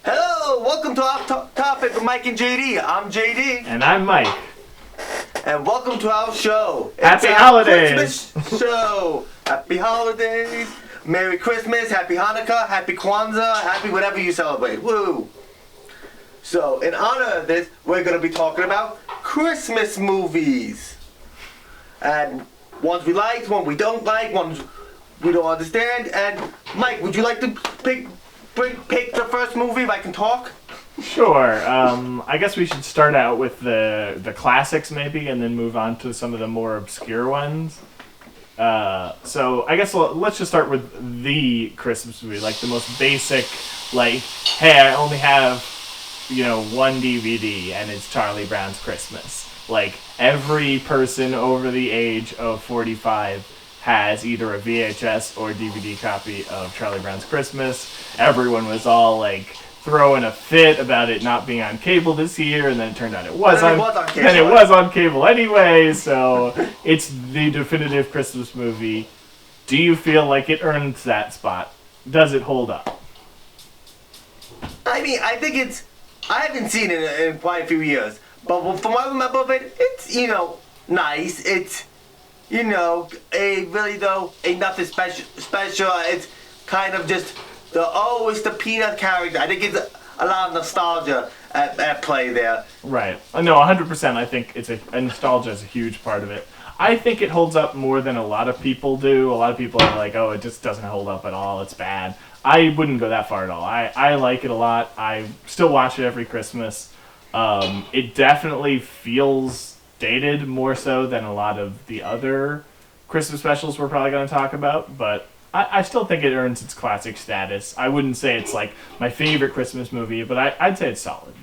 Hello, welcome to our topic with Mike and JD. I'm JD. And I'm Mike. And welcome to our show. Happy it's holidays! Christmas show. Happy holidays. Merry Christmas, Happy Hanukkah, Happy Kwanzaa, Happy whatever you celebrate. Woo! So, in honor of this, we're going to be talking about Christmas movies. And ones we like, ones we don't like, ones we don't understand. And Mike, would you like to pick the first movie if I can talk? Sure. I guess we should start out with the classics maybe, and then move on to some of the more obscure ones. So I guess let's just start with the Christmas movie, like the most basic, like, hey, I only have, one DVD, and it's Charlie Brown's Christmas. Like, every person over the age of 45 has either a VHS or DVD copy of Charlie Brown's Christmas. Everyone was all, like, throwing a fit about it not being on cable this year, and then it turned out it was on cable. Then it was on cable anyway, so it's the definitive Christmas movie. Do you feel like it earns that spot? Does it hold up? I mean, I think I haven't seen it in quite a few years, but from what I remember of it, it's, nice. It's, ain't nothing special. It's kind of just it's the Peanut character. I think it's a lot of nostalgia at play there. Right. No, 100%. I think nostalgia is a huge part of it. I think it holds up more than a lot of people do. A lot of people are like, oh, it just doesn't hold up at all. It's bad. I wouldn't go that far at all. I like it a lot. I still watch it every Christmas. It definitely feels dated more so than a lot of the other Christmas specials we're probably going to talk about, but I still think it earns its classic status. I wouldn't say it's like my favorite Christmas movie, but I'd say it's solid,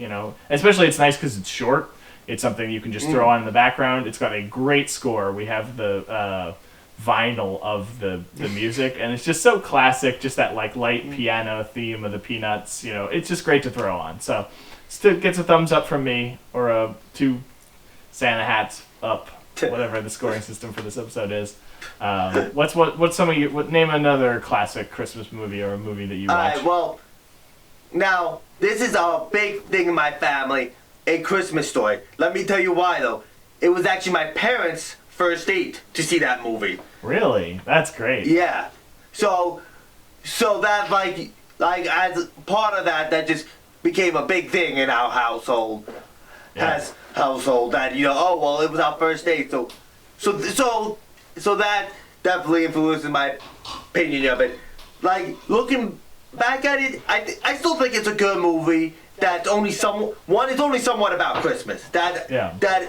Especially it's nice because it's short. It's something you can just throw on in the background. It's got a great score. We have the vinyl of the music, and it's just so classic, just that like light piano theme of the Peanuts. It's just great to throw on. So still gets a thumbs up from me, or 2 Santa hats up, whatever the scoring system for this episode is. What's some of you? Name another classic Christmas movie or a movie that you watch. Alright, well, now this is a big thing in my family, A Christmas Story. Let me tell you why though. It was actually my parents' first date to see that movie. Really? That's great. Yeah. So that like as part of that just became a big thing in our household. Yeah. Household that it was our first date. So that definitely influences my opinion of it. Like, looking back at it, I still think it's a good movie. That's only it's only somewhat about Christmas. That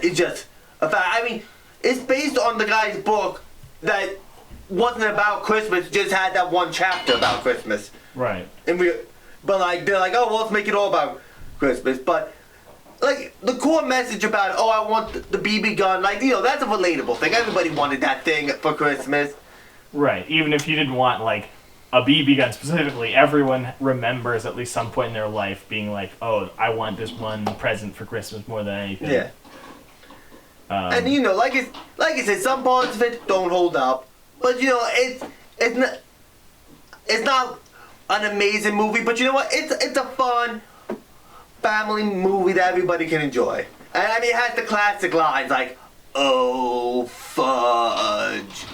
is just a fact. I mean, it's based on the guy's book that wasn't about Christmas, just had that one chapter about Christmas. Right. But they're like, oh, well, let's make it all about Christmas. But like, the core message about, I want the BB gun, that's a relatable thing. Everybody wanted that thing for Christmas. Right. Even if you didn't want, like, a BB gun specifically, everyone remembers at least some point in their life being like, oh, I want this one present for Christmas more than anything. Yeah. And, like I said, some parts of it don't hold up. But, it's not an amazing movie. But you know what? It's a fun family movie that everybody can enjoy. And I mean, it has the classic lines like, oh, fudge.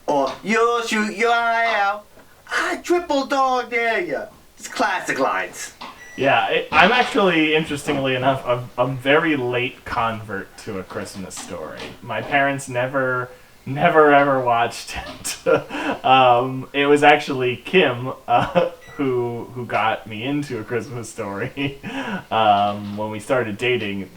Or, you'll shoot your eye out. I triple dog dare ya. It's classic lines. Yeah, I'm actually, interestingly enough, a very late convert to A Christmas Story. My parents never ever watched it. It was actually Kim, who got me into A Christmas Story when we started dating,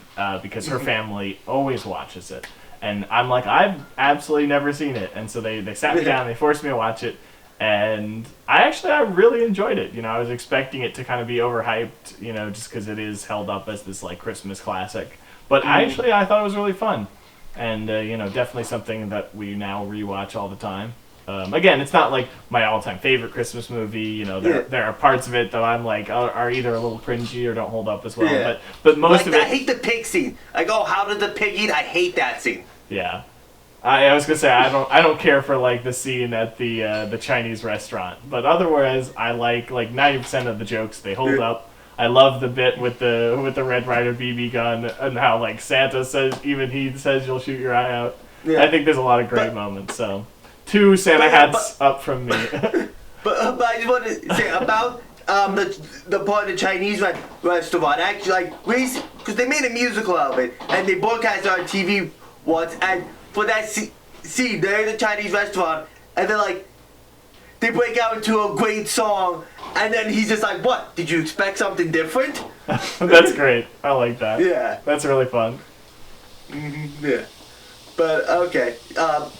because her family always watches it. And I'm like, I've absolutely never seen it. And so they sat me down, they forced me to watch it, and I really enjoyed it. I was expecting it to kind of be overhyped, just because it is held up as this like Christmas classic. But I thought it was really fun. And, definitely something that we now rewatch all the time. Again, it's not like my all-time favorite Christmas movie. There are parts of it that I'm like are either a little cringy or don't hold up as well. Yeah. But most of it. I hate the pig scene. Like, how did the pig eat? I hate that scene. Yeah, I was gonna say I don't care for like the scene at the Chinese restaurant, but otherwise I like 90% of the jokes. They hold up. I love the bit with the Red Ryder BB gun and how like Santa says, even he says you'll shoot your eye out. Yeah. I think there's a lot of great moments. So 2 Santa hats up from me. but I just want to say about the part of the Chinese restaurant. Actually, like because they made a musical out of it and they broadcast it on TV once, and for that scene, they're in the Chinese restaurant and they're like, they break out into a great song, and then he's just like, "What? Did you expect something different?" That's great. I like that. Yeah. That's really fun. Mm-hmm. Yeah. But okay,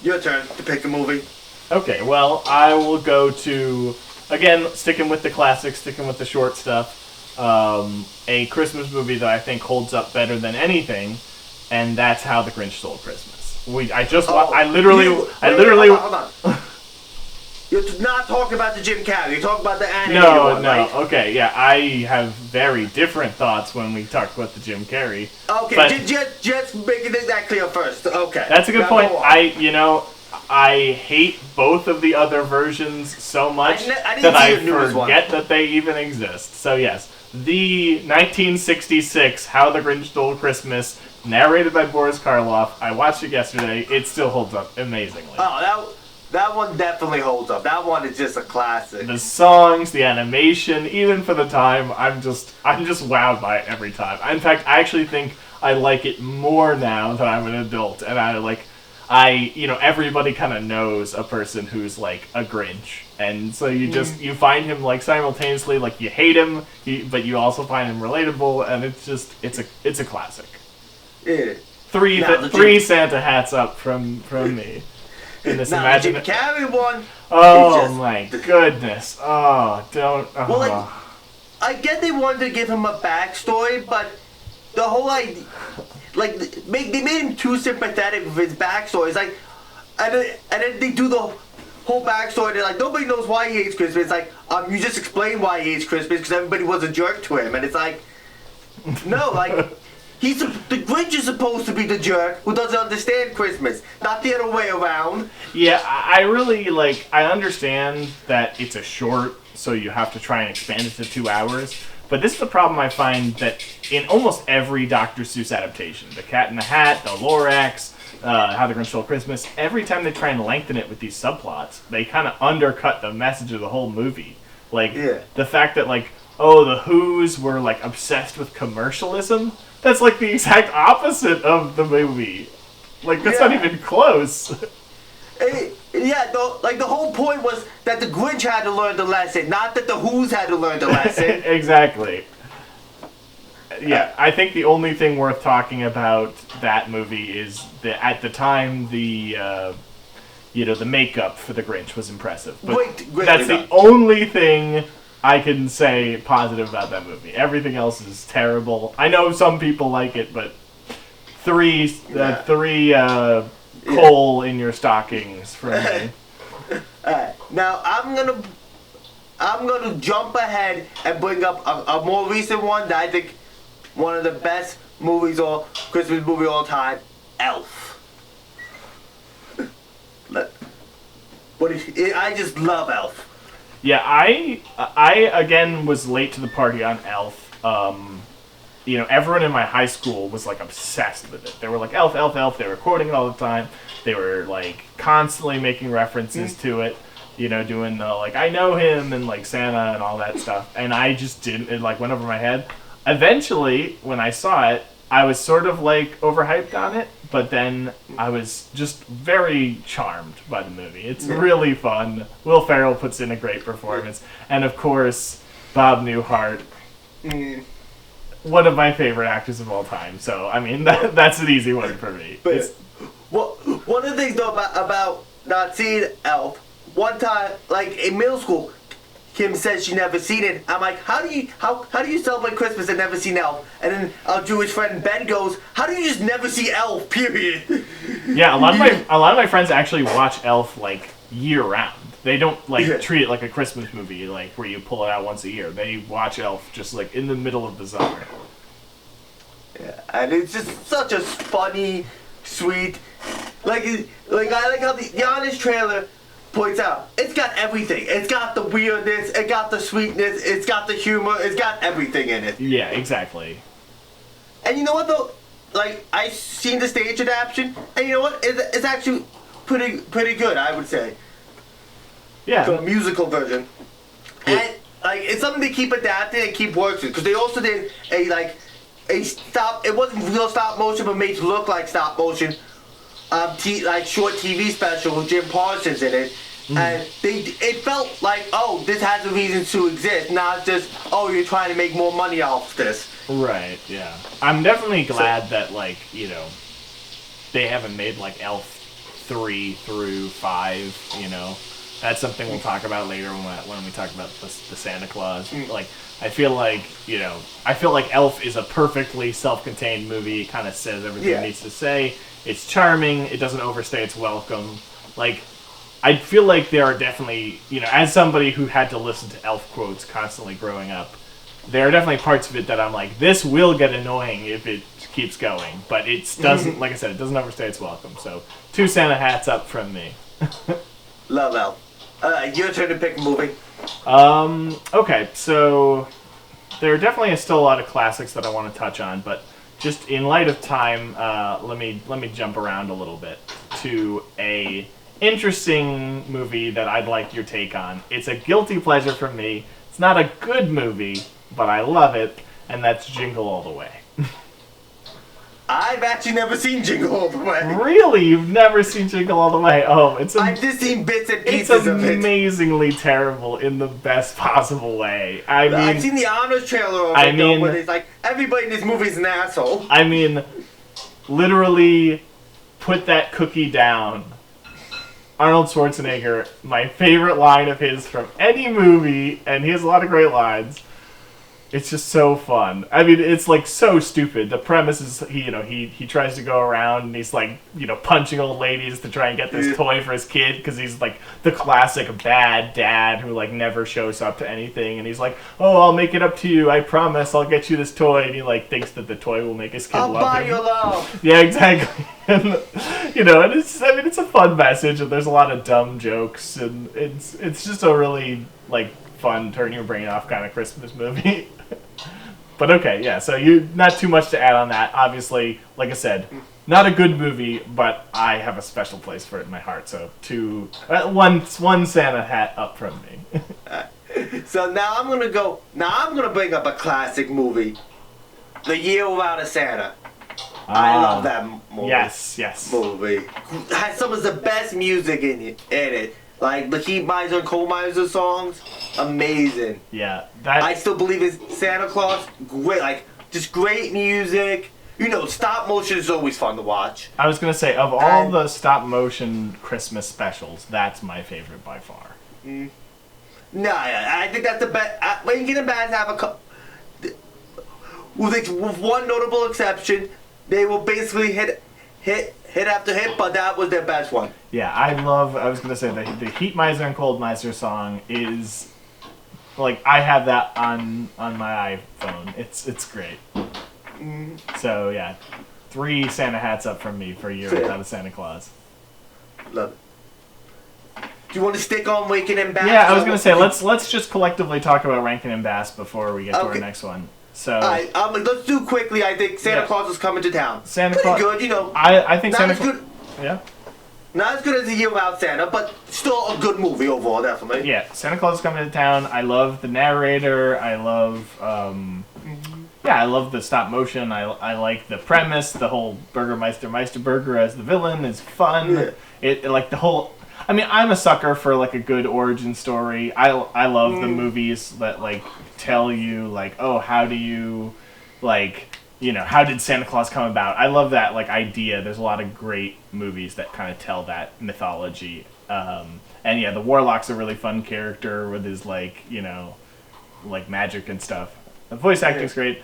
your turn to pick a movie. Okay. Well, I will go to again sticking with the classics, sticking with the short stuff. A Christmas movie that I think holds up better than anything, and that's How the Grinch Stole Christmas. I literally. Hold on. You're not talking about the Jim Carrey. You're talking about the animated one, right? Okay, yeah. I have very different thoughts when we talk about the Jim Carrey. Okay, just making that clear first. Okay. That's a good point. I hate both of the other versions so much that I forget that they even exist. So yes, the 1966 How the Grinch Stole Christmas, narrated by Boris Karloff. I watched it yesterday. It still holds up amazingly. Oh, that one definitely holds up. That one is just a classic. The songs, the animation, even for the time, I'm just wowed by it every time. In fact, I actually think I like it more now that I'm an adult, and everybody kind of knows a person who's like a Grinch, and so you find him like simultaneously, like you hate him, but you also find him relatable, and it's a classic. Yeah. Three Santa hats up from me. In this the Jim Carrey one. Oh my goodness! Oh, don't. Oh. Well, I get they wanted to give him a backstory, but the whole idea, they made him too sympathetic with his backstory. It's like, and then they do the whole backstory. They're like, nobody knows why he hates Christmas. It's like, you just explain why he hates Christmas because everybody was a jerk to him, and it's like, no, like. The Grinch is supposed to be the jerk who doesn't understand Christmas, not the other way around. Yeah, I really, I understand that it's a short, so you have to try and expand it to 2 hours, but this is the problem I find that in almost every Dr. Seuss adaptation, The Cat in the Hat, The Lorax, How the Grinch Stole Christmas, every time they try and lengthen it with these subplots, they kind of undercut the message of the whole movie. The fact that, the Who's were, obsessed with commercialism. That's the exact opposite of the movie. That's not even close. The whole point was that the Grinch had to learn the lesson, not that the Who's had to learn the lesson. Exactly. Yeah, I think the only thing worth talking about that movie is that at the time the makeup for the Grinch was impressive. But that's the only thing I can say positive about that movie. Everything else is terrible. I know some people like it, but three coal in your stockings for me. Alright, now I'm gonna jump ahead and bring up a more recent one that I think one of the best Christmas movie all time, Elf. I just love Elf. Yeah, I again was late to the party on Elf. Everyone in my high school was obsessed with it. They were like, Elf, Elf, Elf. They were quoting it all the time. They were constantly making references to it. Doing the I know him and Santa and all that stuff. And I just didn't. It went over my head. Eventually, when I saw it, I was sort of overhyped on it, but then I was just very charmed by the movie. It's really fun. Will Ferrell puts in a great performance. And of course, Bob Newhart, one of my favorite actors of all time. So, I mean, that's an easy one for me. But one of the things, though, about not seeing Elf, one time, in middle school, Kim says she never seen it. I'm like, how do you celebrate Christmas and never seen Elf? And then our Jewish friend Ben goes, how do you just never see Elf? Period. Yeah, a lot of my friends actually watch Elf year round. They don't treat it like a Christmas movie, where you pull it out once a year. They watch Elf just in the middle of the summer. Yeah, and it's just such a funny, sweet, I like how the Giannis trailer points out, it's got everything. It's got the weirdness, it got the sweetness, it's got the humor, it's got everything in it. Yeah, exactly. And you know what though? Like, I seen the stage adaptation, and you know what? It's actually pretty good, I would say. Yeah. The musical version. And like, it's something they keep adapting and keep working, because they also did it wasn't real stop motion, but made it look like stop motion. Like short TV special with Jim Parsons in it, and it felt like, oh, this has a reason to exist, not just, oh, you're trying to make more money off this. Right. Yeah. I'm definitely glad that, like, you know, they haven't made like Elf 3 through 5. You know, that's something we'll talk about later when we talk about the Santa Claus. Like, I feel like Elf is a perfectly self-contained movie. It kind of says everything it needs to say. It's charming. It doesn't overstay its welcome. Like, I feel like there are definitely, you know, as somebody who had to listen to Elf quotes constantly growing up, there are definitely parts of it that I'm like, this will get annoying if it keeps going. But it doesn't, like I said, it doesn't overstay its welcome. So, 2 Santa hats up from me. Love Elf. Your turn to pick a movie. Okay, so there are definitely still a lot of classics that I want to touch on, but just in light of time, let me jump around a little bit to a interesting movie that I'd like your take on. It's a guilty pleasure for me. It's not a good movie, but I love it, and that's Jingle All the Way. I've actually never seen Jingle All the Way. Really? You've never seen Jingle All the Way? Oh, I've just seen bits and pieces of it. It's amazingly terrible in the best possible way. I mean, I've seen the honors trailer of it, where it's like, everybody in this movie is an asshole. I mean, literally, put that cookie down. Arnold Schwarzenegger, my favorite line of his from any movie, and he has a lot of great lines. It's just so fun. I mean, it's like so stupid. The premise is he tries to go around and he's like, you know, punching old ladies to try and get this toy for his kid because he's like the classic bad dad who like never shows up to anything, and he's like, oh, I'll make it up to you. I promise. I'll get you this toy, and he like thinks that the toy will make his kid love him. I'll buy your love. Yeah, exactly. And you know, and it's a fun message, and there's a lot of dumb jokes, and it's just a really like fun, turn your brain off kind of Christmas movie. But okay, yeah, so not too much to add on that. Obviously, like I said, not a good movie, but I have a special place for it in my heart. So one Santa hat up from me. So now I'm gonna bring up a classic movie, The Year Without a Santa. I love that movie. Yes. Movie has some of the best music in it. Like the Heat Miser and Coal Miser songs, amazing. Yeah, I still believe it's Santa Claus. Great, like just great music. You know, stop motion is always fun to watch. I was gonna say, of all the stop motion Christmas specials, that's my favorite by far. Nah, I think that's the best. Lincoln and Bass have a couple. With one notable exception, they will basically hit after hit, but that was their best one. Yeah, I was gonna say the Heat Miser and Cold Miser song is like, I have that on my iPhone. It's great. So yeah, 3 Santa hats up from me for a year without a Santa Claus. Love it. Do you want to stick on Rankin and Bass? Yeah, I was gonna say let's just collectively talk about Rankin and Bass before we get to our next one. So alright, let's do quickly. I think Santa Claus is coming to town. Santa Claus, good, you know. I think Santa Claus. Yeah. Not as good as The Year Without Santa, but still a good movie overall, definitely. Yeah, Santa Claus is coming to town. I love the narrator. I love, I love the stop motion. I like the premise. The whole Meisterburger as the villain is fun. Yeah. It like the whole. I mean, I'm a sucker for like a good origin story. I love the movies that like tell you like, oh, how do you like. You know, how did Santa Claus come about? I love that like idea. There's a lot of great movies that kind of tell that mythology. And yeah, the Warlock's a really fun character with his like, you know, like magic and stuff. The voice acting's great.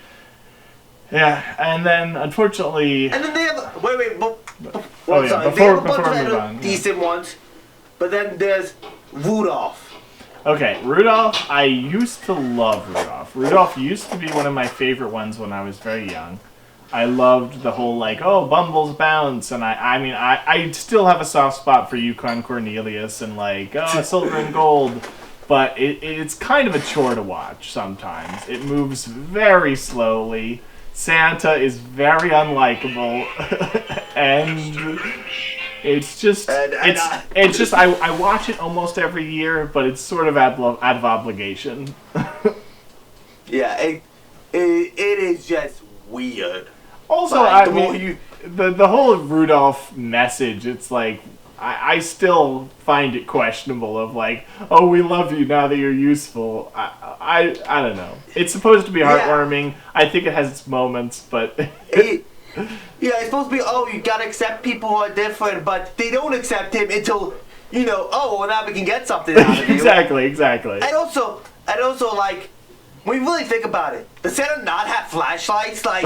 Yeah, and then unfortunately. And then they have before they have a bunch of decent ones, but then there's Rudolph. Okay, Rudolph, I used to love Rudolph. Rudolph used to be one of my favorite ones when I was very young. I loved the whole like, oh, Bumbles bounce, and I still have a soft spot for Yukon Cornelius and like, oh, Silver and Gold, but it's kind of a chore to watch sometimes. It moves very slowly. Santa is very unlikable, and it's just I watch it almost every year, but it's sort of out of obligation. Yeah, it is just weird. Also, the whole Rudolph message, it's like, I still find it questionable of like, oh, we love you now that you're useful. I don't know. It's supposed to be heartwarming. I think it has its moments, but... it's supposed to be, oh, you gotta accept people who are different, but they don't accept him until, oh, well, now we can get something out of you. Exactly. And also, like, when you really think about it, does Santa not have flashlights? Like,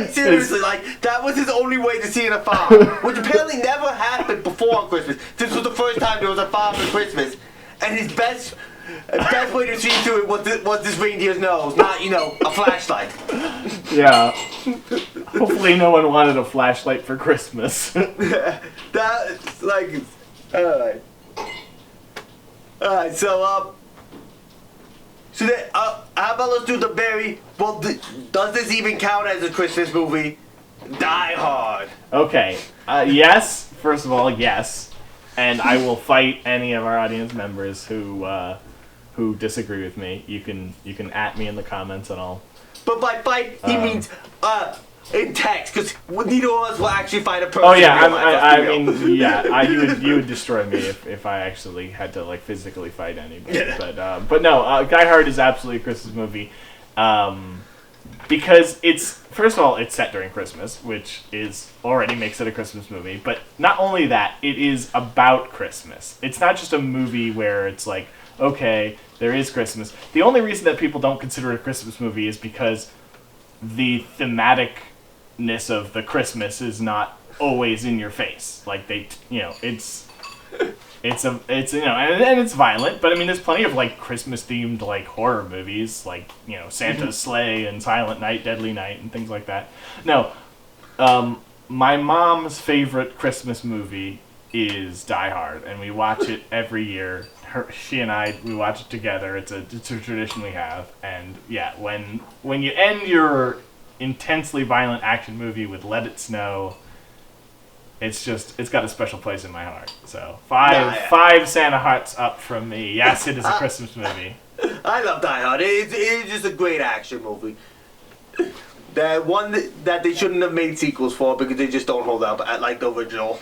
seriously, like, that was his only way to see in a farm, which apparently never happened before on Christmas. This was the first time there was a farm for Christmas, and his best way to see through it was this reindeer's nose, not, a flashlight. Yeah. Hopefully no one wanted a flashlight for Christmas. That's, like, alright. Alright, so, how about let's do the very, well, does this even count as a Christmas movie? Die Hard. Okay. Yes. First of all, yes. And I will fight any of our audience members who disagree with me. You can at me in the comments and all. But by fight, he means, in text, because neither of us will actually fight a person. Oh yeah, you would destroy me if I actually had to like physically fight anybody. Yeah. But no, Die Hard is absolutely a Christmas movie, because it's, first of all, it's set during Christmas, which already makes it a Christmas movie. But not only that, it is about Christmas. It's not just a movie where it's like, okay, there is Christmas. The only reason that people don't consider it a Christmas movie is because the thematicness of the Christmas is not always in your face. Like it's and it's violent, but I mean there's plenty of like Christmas themed like horror movies like, Santa's Sleigh and Silent Night, Deadly Night and things like that. No. My mom's favorite Christmas movie is Die Hard, and we watch it every year. She and we watch it together. It's a tradition we have. And yeah, when you end your intensely violent action movie with Let It Snow, it's got a special place in my heart. So five Santa hearts up from me. Yes, it is a Christmas movie. I love Die Hard. It's just a great action movie. The one that they shouldn't have made sequels for because they just don't hold up like the original.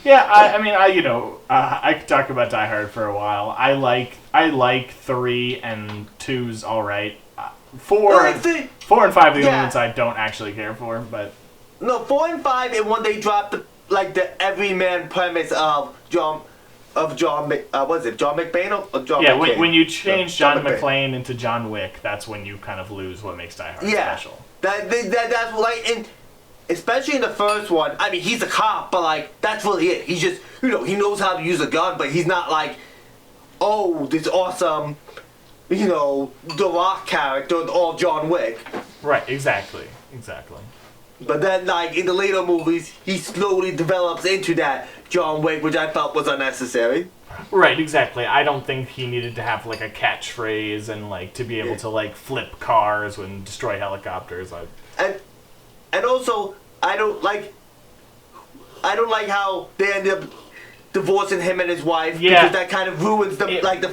Yeah, I could talk about Die Hard for a while. I like 3 and 2's all right. 4 and 5 are the only ones I don't actually care for, but no, 4 and 5 and when they dropped the everyman premise of John McBain or John? Yeah, when you change John McClane into John Wick, that's when you kind of lose what makes Die Hard special. That's like in. Especially in the first one, I mean, he's a cop, but, like, that's really it. He's just, he knows how to use a gun, but he's not like, oh, this awesome, The Rock character, all John Wick. Right, exactly. But then, like, in the later movies, he slowly develops into that John Wick, which I felt was unnecessary. Right, exactly. I don't think he needed to have, like, a catchphrase and, like, to be able to, like, flip cars and destroy helicopters. And also, I don't like how they end up divorcing him and his wife because that kind of ruins the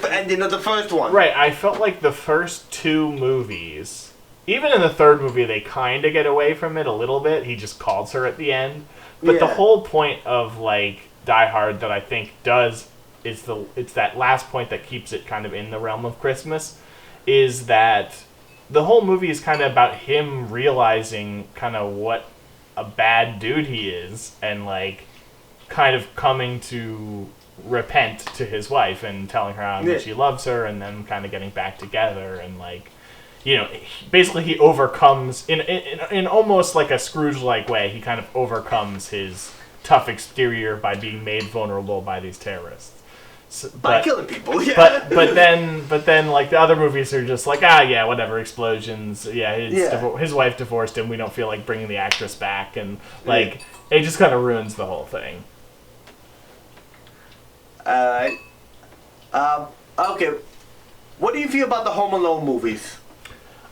ending of the first one. Right, I felt like the first 2 movies, even in the third movie, they kind of get away from it a little bit. He just calls her at the end, but the whole point of like Die Hard that I think it's that last point that keeps it kind of in the realm of Christmas, is that the whole movie is kind of about him realizing kind of what a bad dude he is and, like, kind of coming to repent to his wife and telling her how much he loves her and them kind of getting back together and, like, basically he overcomes, in almost like a Scrooge-like way, he kind of overcomes his tough exterior by being made vulnerable by these terrorists. By killing people, yeah. But then like the other movies are just like, yeah, whatever, explosions. Yeah, his wife divorced him. We don't feel like bringing the actress back, and like it just kind of ruins the whole thing. Alright. Okay. What do you feel about the Home Alone movies?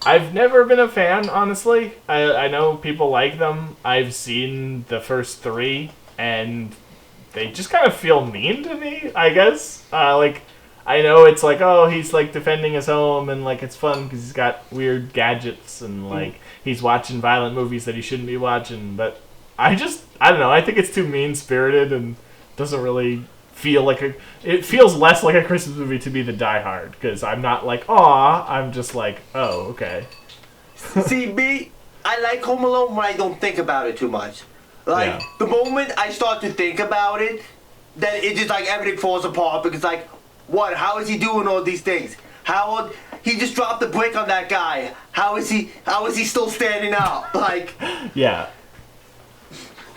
I've never been a fan, honestly. I know people like them. I've seen the first 3, and they just kind of feel mean to me, I guess. Like, I know it's like, oh, he's like defending his home, and like it's fun because he's got weird gadgets, and like he's watching violent movies that he shouldn't be watching. But I don't know. I think it's too mean-spirited and doesn't really feel like it feels less like a Christmas movie to be the Die Hard, because I'm not like, aw, I'm just like, oh, okay. See, me, I like Home Alone when I don't think about it too much. Like, the moment I start to think about it, then it just like everything falls apart, because like, what? How is he doing all these things? How he just dropped the brick on that guy? How is he still standing up? Like, yeah.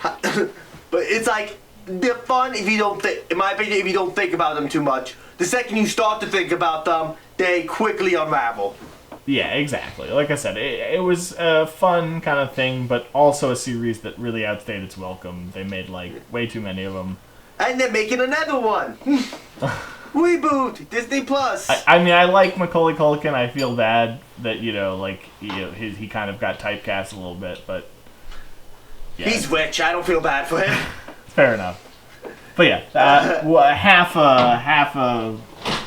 But it's like, they're fun if you don't think, in my opinion, if you don't think about them too much. The second you start to think about them, they quickly unravel. Yeah, exactly. Like I said, it was a fun kind of thing, but also a series that really outstayed its welcome. They made like way too many of them. And they're making another one. Reboot, Disney Plus. I mean, I like Macaulay Culkin. I feel bad that he kind of got typecast a little bit, but yeah. He's rich. I don't feel bad for him. Fair enough. But yeah, half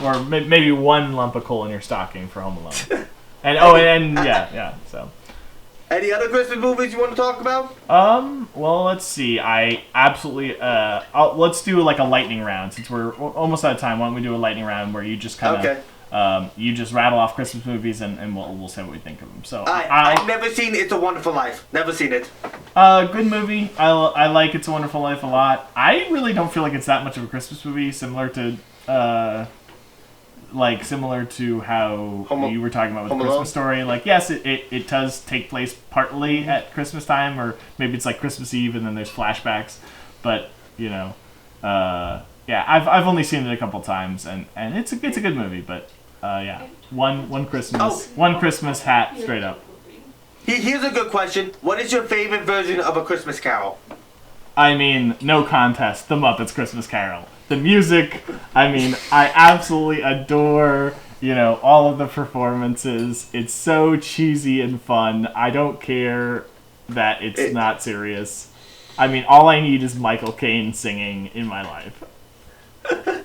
or maybe one lump of coal in your stocking for Home Alone. And yeah. So. Any other Christmas movies you want to talk about? Well, let's see. I absolutely. Let's do like a lightning round since we're almost out of time. Why don't we do a lightning round where you just kind of you just rattle off Christmas movies and we'll say what we think of them. So I've never seen It's a Wonderful Life. Never seen it. Good movie. I like It's a Wonderful Life a lot. I really don't feel like it's that much of a Christmas movie, similar to how you were talking about with the Christmas Story. Like, yes, it does take place partly at Christmas time, or maybe it's like Christmas Eve and then there's flashbacks. But I've only seen it a couple times, and it's a good movie. But one Christmas hat straight up. Here's a good question. What is your favorite version of A Christmas Carol? I mean, no contest. The Muppets Christmas Carol. The music, I mean, I absolutely adore, all of the performances. It's so cheesy and fun. I don't care that it's not serious. I mean, all I need is Michael Caine singing in my life.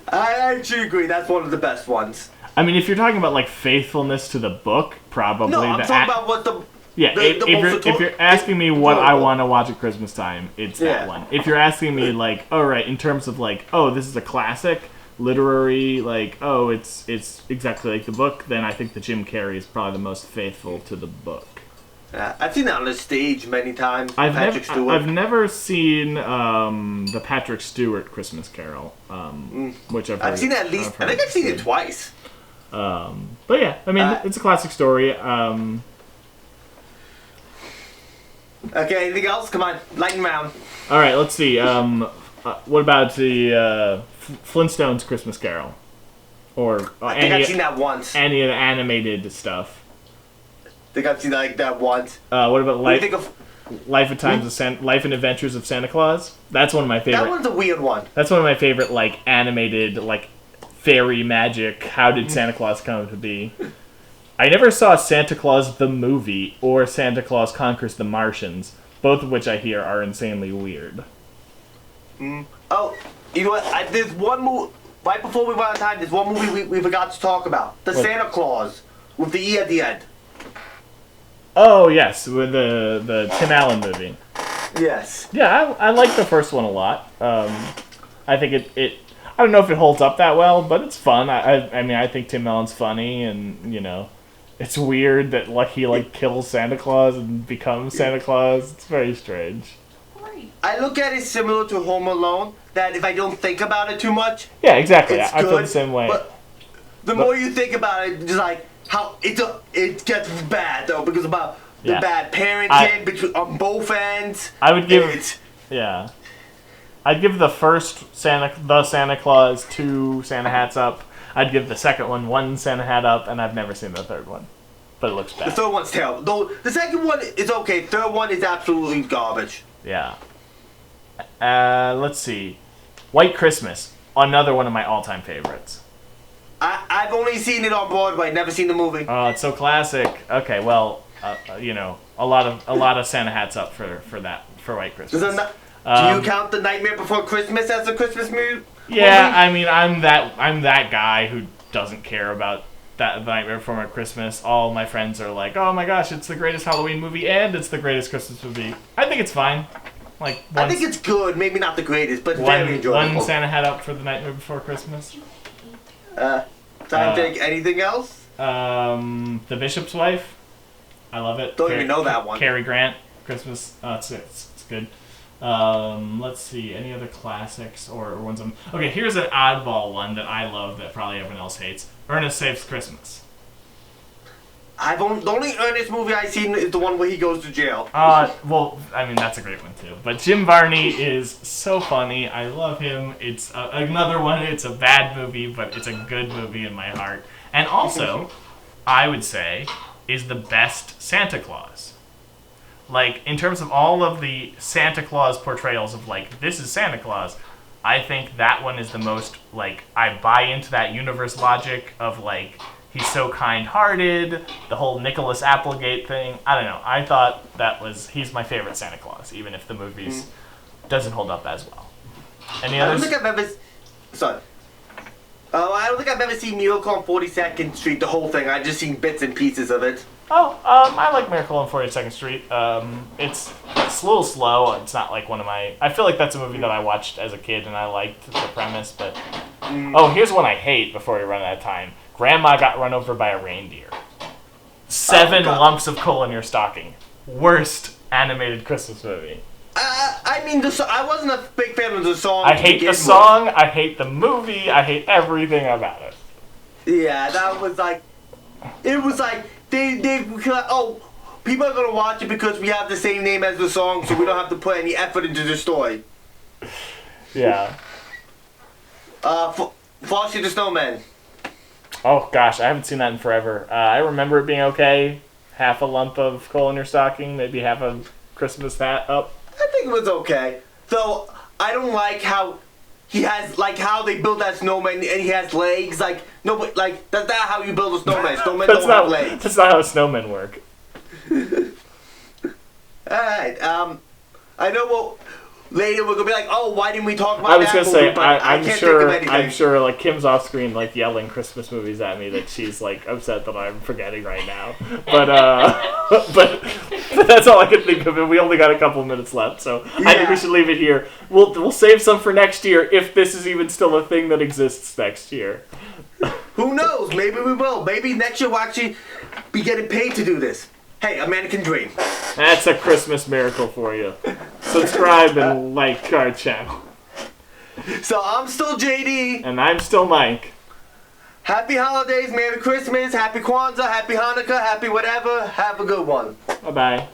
I actually agree. That's one of the best ones. I mean, if you're talking about, like, faithfulness to the book, probably. No, I'm talking about what the... Yeah, if you're asking me what I want to watch at Christmas time, it's that one. If you're asking me, like, all right, in terms of, like, oh, this is a classic, literary, like, oh, it's exactly like the book, then I think that Jim Carrey is probably the most faithful to the book. I've seen that on the stage many times. I've never seen the Patrick Stewart Christmas Carol, which I've seen it at least. I think I've seen it twice. But yeah, I mean, it's a classic story. Okay, anything else? Come on, lightning round. All right, let's see. What about the Flintstones Christmas Carol? Or I think I've seen that once. Any of the animated stuff. I think I've seen that once. What about Life and Adventures of Santa Claus? That's one of my favorite. That one's a weird one. That's one of my favorite, like, animated, like, fairy magic. How did Santa Claus come to be? I never saw Santa Claus the movie or Santa Claus Conquers the Martians, both of which I hear are insanely weird. Oh, you know what? There's one movie, right before we run out of time, there's one movie we forgot to talk about. What? Santa Claus, with the E at the end. Oh, yes, with the Tim Allen movie. Yes. Yeah, I like the first one a lot. I think it I don't know if it holds up that well, but it's fun. I mean, I think Tim Allen's funny, and, it's weird that he kills Santa Claus and becomes Santa Claus. It's very strange. I look at it similar to Home Alone, that if I don't think about it too much, yeah, exactly. I feel the same way. But the more you think about it, just like how it gets bad though, because about the bad parenting on both ends. I would give it. Yeah. I'd give the first Santa Claus 2 Santa hats up. I'd give the second one Santa hat up, and I've never seen the third one. But it looks bad. The third one's terrible. Though the second one is okay. Third one is absolutely garbage. Yeah. Let's see. White Christmas. Another one of my all-time favorites. I've only seen it on Broadway. Never seen the movie. Oh, it's so classic. Okay, well, a lot of Santa hats up for White Christmas. Do you count The Nightmare Before Christmas as a Christmas movie? Yeah, I mean, I'm that guy who doesn't care about that The Nightmare Before Christmas. All my friends are like, "Oh my gosh, it's the greatest Halloween movie and it's the greatest Christmas movie." I think it's fine. I think it's good. Maybe not the greatest, but very enjoyable. One Santa hat up for The Nightmare Before Christmas. Time to take anything else? The Bishop's Wife. I love it. Don't even know that one. Cary Grant, Christmas. It's good. Let's see, any other classics or ones okay, here's an oddball one that I love that probably everyone else hates. Ernest Saves Christmas. The only Ernest movie I've seen is the one where he goes to jail. Well, I mean, that's a great one too. But Jim Varney is so funny. I love him. It's another one. It's a bad movie, but it's a good movie in my heart. And also, I would say, is the best Santa Claus. Like, in terms of all of the Santa Claus portrayals of, like, this is Santa Claus, I think that one is the most, like, I buy into that universe logic of, like, he's so kind-hearted, the whole Nicholas Applegate thing. I don't know. I thought he's my favorite Santa Claus, even if the movies doesn't hold up as well. Any others? I don't think I've ever seen Miracle on 42nd Street, the whole thing. I've just seen bits and pieces of it. I like Miracle on 42nd Street. It's a little slow. It's not like one of my... I feel like that's a movie that I watched as a kid and I liked the premise, but... Oh, here's one I hate before we run out of time. Grandma got run over by a reindeer. 7 lumps of coal in your stocking. Worst animated Christmas movie. I mean, I wasn't a big fan of the song. I hate the song, I hate the movie, I hate everything about it. Yeah, that was like... It was like... people are gonna watch it because we have the same name as the song, so we don't have to put any effort into the story. Yeah. Frosty the Snowman. Oh gosh, I haven't seen that in forever. I remember it being okay. Half a lump of coal in your stocking, maybe half a Christmas hat up. I think it was okay. Though I don't like how he has how they build that snowman and he has legs. Like no, but that's not how you build a snowman. Snowmen don't have legs. That's not how snowmen work. Alright, I know later we're gonna be like, oh, why didn't we talk about that? I was gonna say, movie, I'm sure, like Kim's off screen, like yelling Christmas movies at me that she's like upset that I'm forgetting right now. But but that's all I can think of, and we only got a couple minutes left, so yeah. I think we should leave it here. We'll save some for next year if this is even still a thing that exists next year. Who knows? Maybe we will. Maybe next year we'll actually be getting paid to do this. Hey, American Dream. That's a Christmas miracle for you. Subscribe and like our channel. So I'm still JD. And I'm still Mike. Happy holidays, Merry Christmas, Happy Kwanzaa, Happy Hanukkah, Happy whatever. Have a good one. Bye-bye.